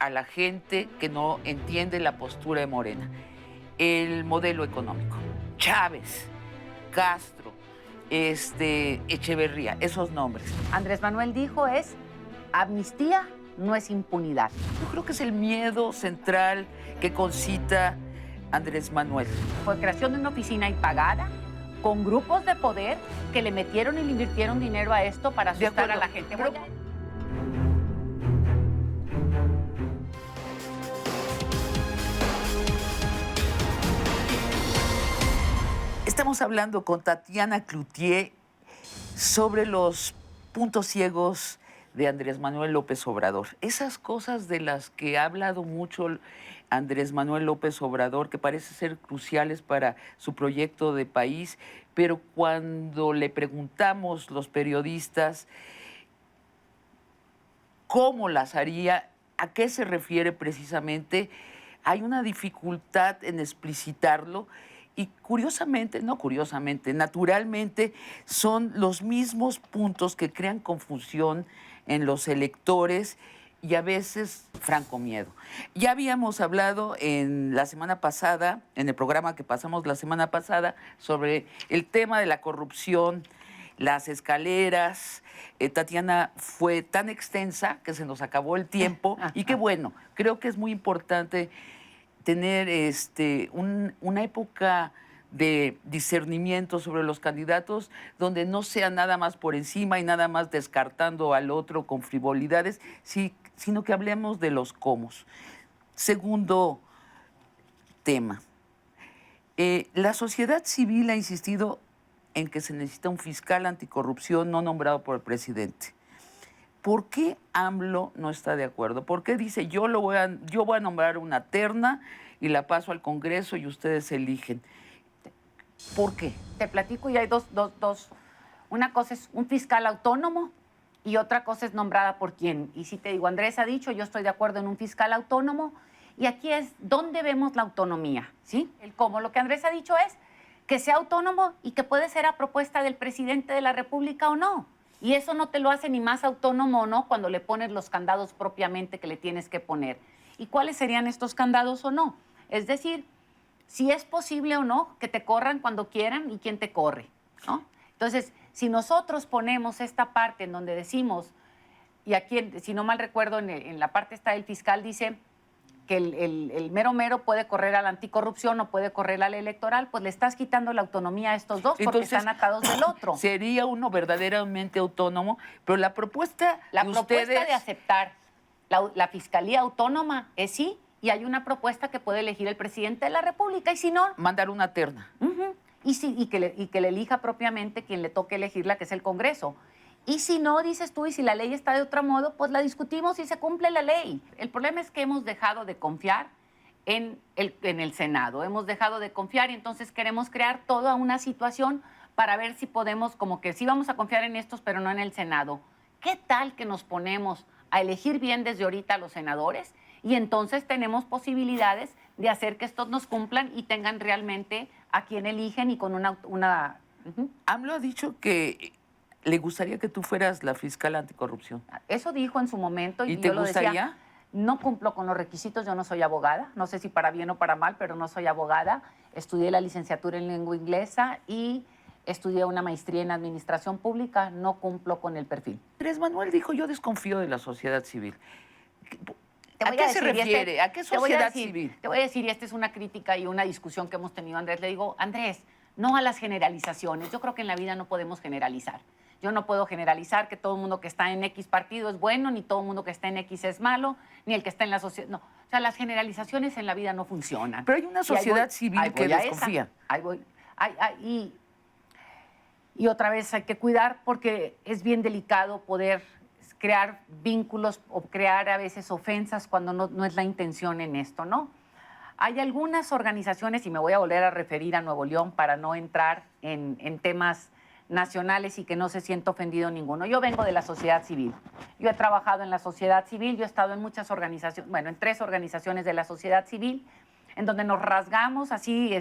a la gente que no entiende la postura de Morena. El modelo económico. Chávez, Castro, Echeverría, esos nombres. Andrés Manuel dijo es amnistía, no es impunidad. Yo creo que es el miedo central que concita Andrés Manuel. Fue creación de una oficina impagada con grupos de poder que le metieron y le invirtieron dinero a esto para asustar a la gente. Pero, estamos hablando con Tatiana Cloutier sobre los puntos ciegos de Andrés Manuel López Obrador. Esas cosas de las que ha hablado mucho Andrés Manuel López Obrador, que parecen ser cruciales para su proyecto de país, pero cuando le preguntamos los periodistas cómo las haría, a qué se refiere precisamente, hay una dificultad en explicitarlo. Y naturalmente son los mismos puntos que crean confusión en los electores y a veces franco miedo. Ya habíamos hablado la semana pasada, en el programa que pasamos la semana pasada, sobre el tema de la corrupción, las escaleras. Tatiana fue tan extensa que se nos acabó el tiempo y qué bueno, creo que es muy importante tener una época de discernimiento sobre los candidatos donde no sea nada más por encima y nada más descartando al otro con frivolidades, sino que hablemos de los cómo. Segundo tema. La sociedad civil ha insistido en que se necesita un fiscal anticorrupción no nombrado por el presidente. ¿Por qué AMLO no está de acuerdo? ¿Por qué dice yo voy a nombrar una terna y la paso al Congreso y ustedes eligen? ¿Por qué? Te platico y hay dos. Una cosa es un fiscal autónomo y otra cosa es nombrada por quién. Y si te digo, Andrés ha dicho, yo estoy de acuerdo en un fiscal autónomo. Y aquí es dónde vemos la autonomía, ¿sí? El cómo. Lo que Andrés ha dicho es que sea autónomo y que puede ser a propuesta del presidente de la República o no. Y eso no te lo hace ni más autónomo o no cuando le pones los candados propiamente que le tienes que poner. ¿Y cuáles serían estos candados o no? Es decir, si es posible o no que te corran cuando quieran y quién te corre, ¿no? Entonces, si nosotros ponemos esta parte en donde decimos, y aquí, si no mal recuerdo, en la parte está el fiscal dice que el mero mero puede correr a la anticorrupción o puede correr al electoral, pues le estás quitando la autonomía a estos dos porque entonces, están atados del otro. Sería uno verdaderamente autónomo, pero la propuesta de aceptar la fiscalía autónoma es sí, y hay una propuesta que puede elegir el presidente de la República, y si no... mandar una terna. Y que le elija propiamente quien le toque elegirla, que es el Congreso. Y si no, dices tú, y si la ley está de otro modo, pues la discutimos y se cumple la ley. El problema es que hemos dejado de confiar en el Senado. Hemos dejado de confiar y entonces queremos crear toda una situación para ver si podemos, como que sí vamos a confiar en estos, pero no en el Senado. ¿Qué tal que nos ponemos a elegir bien desde ahorita a los senadores? Y entonces tenemos posibilidades de hacer que estos nos cumplan y tengan realmente a quien eligen y con una... AMLO ha dicho que le gustaría que tú fueras la fiscal anticorrupción. Eso dijo en su momento. ¿Y te gustaría? Decía, no cumplo con los requisitos, yo no soy abogada, no sé si para bien o para mal, pero no soy abogada. Estudié la licenciatura en lengua inglesa y estudié una maestría en administración pública, no cumplo con el perfil. Andrés Manuel dijo, yo desconfío de la sociedad civil. ¿A qué se refiere? ¿A qué sociedad civil? Te voy a decir, y esta es una crítica y una discusión que hemos tenido, Andrés. Le digo, Andrés, no a las generalizaciones. Yo creo que en la vida no podemos generalizar. Yo no puedo generalizar que todo el mundo que está en X partido es bueno, ni todo el mundo que está en X es malo, ni el que está en la sociedad. No. O sea, las generalizaciones en la vida no funcionan. Pero hay una sociedad civil que desconfía. Y otra vez hay que cuidar porque es bien delicado poder crear vínculos o crear a veces ofensas cuando no es la intención en esto, ¿no? Hay algunas organizaciones, y me voy a volver a referir a Nuevo León para no entrar en temas nacionales y que no se sienta ofendido ninguno. Yo vengo de la sociedad civil. Yo he trabajado en la sociedad civil, yo he estado en muchas organizaciones, bueno, en 3 organizaciones de la sociedad civil, en donde nos rasgamos así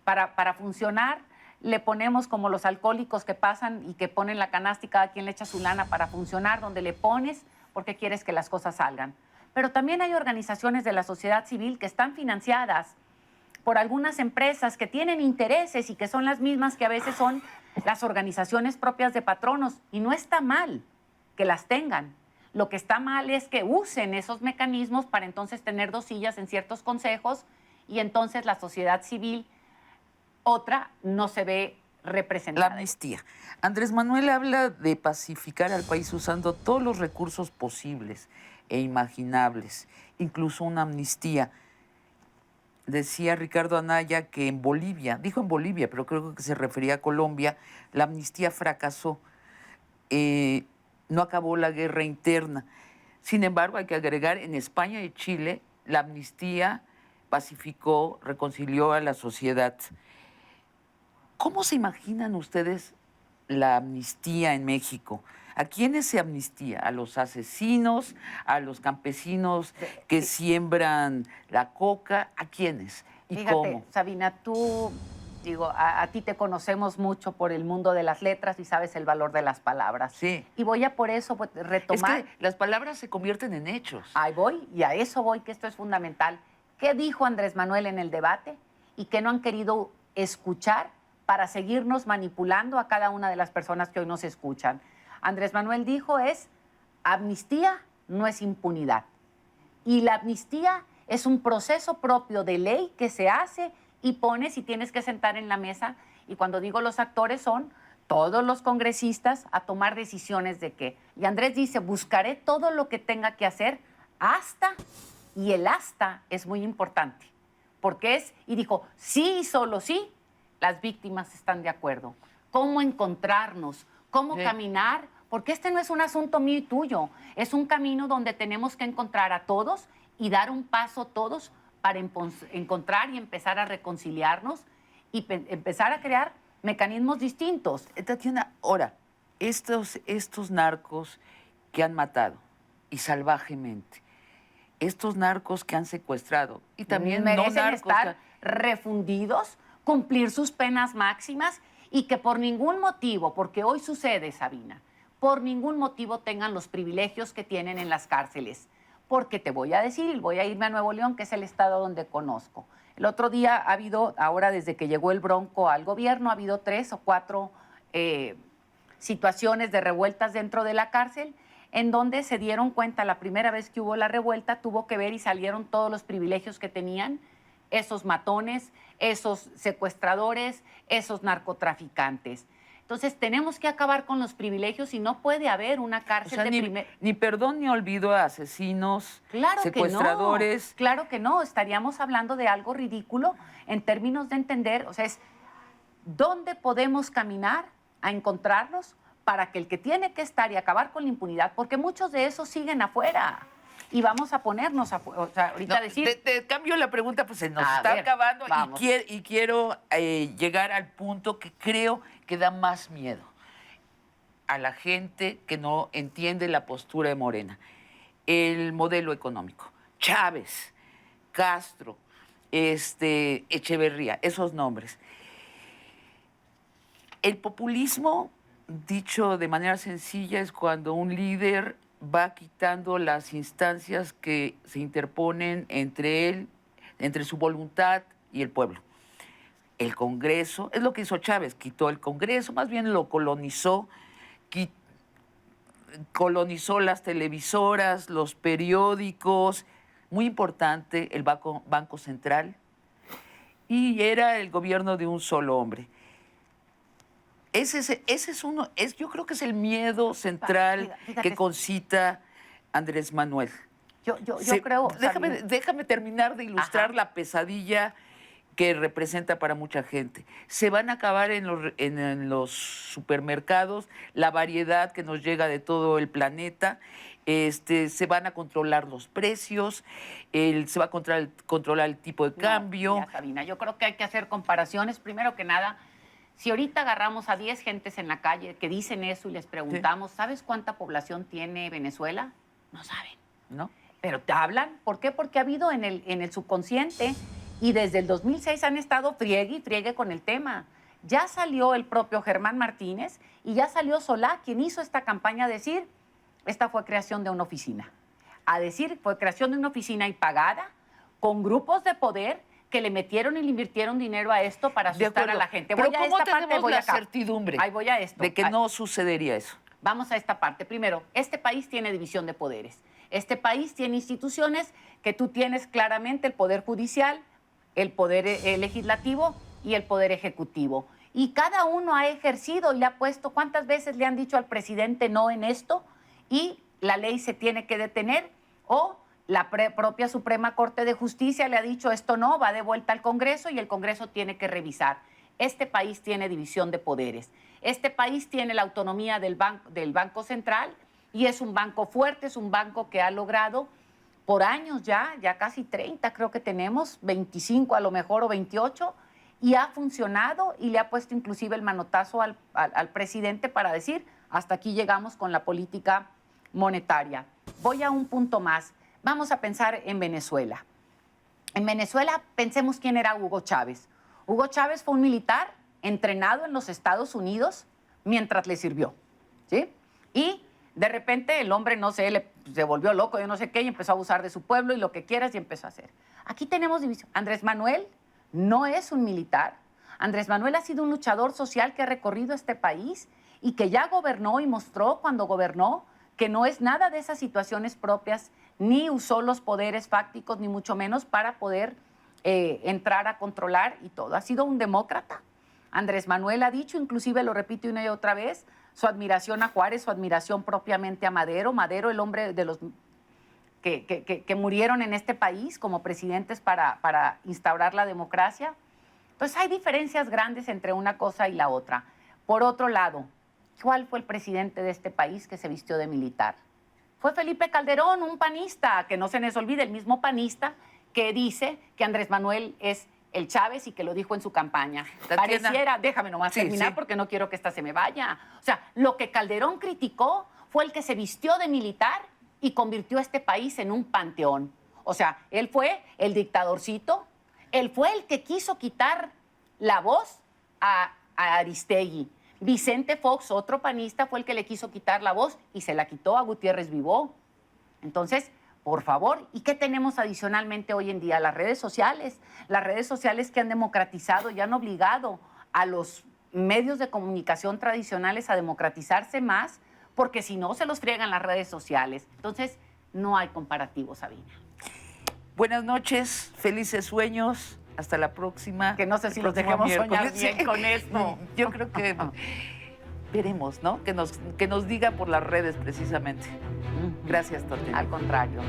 para funcionar. Le ponemos como los alcohólicos que pasan y que ponen la canasta y cada quien le echa su lana para funcionar, donde le pones porque quieres que las cosas salgan. pero también hay organizaciones de la sociedad civil que están financiadas por algunas empresas que tienen intereses y que son las mismas que a veces son las organizaciones propias de patronos. Y no está mal que las tengan. Lo que está mal es que usen esos mecanismos para entonces tener dos sillas en ciertos consejos y entonces la sociedad civil, otra, no se ve representada. La amnistía. Andrés Manuel habla de pacificar al país usando todos los recursos posibles e imaginables, incluso una amnistía. Decía Ricardo Anaya que en Bolivia, dijo en Bolivia, pero creo que se refería a Colombia, la amnistía fracasó. No acabó la guerra interna. Sin embargo, hay que agregar, en España y Chile, la amnistía pacificó, reconcilió a la sociedad. ¿Cómo se imaginan ustedes la amnistía en México? ¿A quiénes se amnistía? ¿A los asesinos? ¿A los campesinos que siembran la coca? ¿A quiénes? ¿Y Fíjate, cómo? Sabina, tú, digo, a ti te conocemos mucho por el mundo de las letras y sabes el valor de las palabras. Sí. Y voy a por eso retomar. Es que las palabras se convierten en hechos. Ahí voy, y a eso voy, que esto es fundamental. ¿Qué dijo Andrés Manuel en el debate y qué no han querido escuchar para seguirnos manipulando a cada una de las personas que hoy nos escuchan? Andrés Manuel dijo amnistía no es impunidad. Y la amnistía es un proceso propio de ley que se hace y pones y tienes que sentar en la mesa. Y cuando digo los actores son todos los congresistas a tomar decisiones de qué. Y Andrés dice, buscaré todo lo que tenga que hacer hasta, y el hasta es muy importante, porque y dijo, sí y solo sí, las víctimas están de acuerdo. ¿Cómo encontrarnos? ¿Cómo caminar? Porque este no es un asunto mío y tuyo, es un camino donde tenemos que encontrar a todos y dar un paso todos para encontrar y empezar a reconciliarnos y empezar a crear mecanismos distintos. Tatiana, ahora, estos narcos que han matado y salvajemente, estos narcos que han secuestrado y también merecen no narcos estar refundidos, cumplir sus penas máximas y que por ningún motivo, porque hoy sucede, Sabina, por ningún motivo tengan los privilegios que tienen en las cárceles. Porque te voy a decir, voy a irme a Nuevo León, que es el estado donde conozco. El otro día ha habido, ahora desde que llegó el Bronco al gobierno, ha habido 3 o 4 situaciones de revueltas dentro de la cárcel, en donde se dieron cuenta, la primera vez que hubo la revuelta, tuvo que ver y salieron todos los privilegios que tenían esos matones, esos secuestradores, esos narcotraficantes. Entonces, tenemos que acabar con los privilegios y no puede haber una cárcel ni perdón ni olvido a asesinos, claro secuestradores. Que no, claro que no, estaríamos hablando de algo ridículo en términos de entender, o sea, es dónde podemos caminar a encontrarnos para que el que tiene que estar y acabar con la impunidad, porque muchos de esos siguen afuera. Y vamos a ponernos, o sea, ahorita No, decir... te cambio la pregunta, pues se nos A está ver, acabando vamos. y quiero llegar al punto que creo que da más miedo a la gente que no entiende la postura de Morena. El modelo económico. Chávez, Castro, Echeverría, esos nombres. El populismo, dicho de manera sencilla, es cuando un líder va quitando las instancias que se interponen entre su voluntad y el pueblo. El Congreso, es lo que hizo Chávez, quitó el Congreso, más bien lo colonizó, colonizó las televisoras, los periódicos, muy importante el Banco Central, y era el gobierno de un solo hombre. Ese es uno, yo creo que es el miedo central Fíjate. que concita Andrés Manuel. Yo creo... Déjame terminar de ilustrar la pesadilla que representa para mucha gente. Se van a acabar en los supermercados la variedad que nos llega de todo el planeta. Se van a controlar los precios, se va a controlar el tipo de cambio. Mira, Sabina, yo creo que hay que hacer comparaciones. Primero que nada, si ahorita agarramos a 10 gentes en la calle que dicen eso y les preguntamos, ¿sabes cuánta población tiene Venezuela? No saben. ¿No? Pero te hablan. ¿Por qué? Porque ha habido en el subconsciente y desde el 2006 han estado friegue y friegue con el tema. Ya salió el propio Germán Martínez y ya salió Solá, quien hizo esta campaña, a decir, esta fue creación de una oficina. a decir, fue creación de una oficina impagada con grupos de poder que le metieron y le invirtieron dinero a esto para De asustar a acuerdo. la gente. Pero Voy a ¿cómo esta parte, tenemos voy la acá. certidumbre Ahí voy a esto. de que no sucedería eso? Vamos a esta parte. Primero, este país tiene división de poderes. Este país tiene instituciones que tú tienes claramente el Poder Judicial, el Poder Legislativo y el Poder Ejecutivo. Y cada uno ha ejercido y le ha puesto, ¿cuántas veces le han dicho al presidente no en esto? Y la ley se tiene que detener, o la propia Suprema Corte de Justicia le ha dicho esto no, va de vuelta al Congreso y el Congreso tiene que revisar. Este país tiene división de poderes. Este país tiene la autonomía del Banco Central y es un banco fuerte, es un banco que ha logrado por años ya casi 30 creo que tenemos, 25 a lo mejor o 28, y ha funcionado y le ha puesto inclusive el manotazo al presidente para decir, hasta aquí llegamos con la política monetaria. Voy a un punto más. Vamos a pensar en Venezuela. En Venezuela pensemos quién era Hugo Chávez. Hugo Chávez fue un militar entrenado en los Estados Unidos mientras le sirvió, ¿sí? Y de repente el hombre, no sé, se volvió loco, yo no sé qué, y empezó a abusar de su pueblo y lo que quieras y empezó a hacer. Aquí tenemos división. Andrés Manuel no es un militar. Andrés Manuel ha sido un luchador social que ha recorrido este país y que ya gobernó y mostró cuando gobernó que no es nada de esas situaciones propias, ni usó los poderes fácticos, ni mucho menos para poder entrar a controlar y todo. Ha sido un demócrata. Andrés Manuel ha dicho, inclusive lo repito una y otra vez, su admiración a Juárez, su admiración propiamente a Madero. Madero, el hombre de los que murieron en este país como presidentes para instaurar la democracia. Entonces hay diferencias grandes entre una cosa y la otra. Por otro lado, ¿cuál fue el presidente de este país que se vistió de militar? Fue Felipe Calderón, un panista, que no se les olvide, el mismo panista que dice que Andrés Manuel es el Chávez y que lo dijo en su campaña. Tatiana. Pareciera, déjame nomás terminar porque no quiero que esta se me vaya. O sea, lo que Calderón criticó fue el que se vistió de militar y convirtió a este país en un panteón. O sea, él fue el dictadorcito, él fue el que quiso quitar la voz a Aristegui. Vicente Fox, otro panista, fue el que le quiso quitar la voz y se la quitó a Gutiérrez Vivó. Entonces, por favor, ¿y qué tenemos adicionalmente hoy en día? Las redes sociales que han democratizado y han obligado a los medios de comunicación tradicionales a democratizarse más, porque si no se los friegan las redes sociales. Entonces, no hay comparativo, Sabina. Buenas noches, felices sueños. Hasta la próxima. Que no sé si el los próximo dejemos soñar miércoles. bien con esto. Yo creo que veremos, ¿no? Que nos diga por las redes precisamente. Gracias, Tatiana. Al contrario.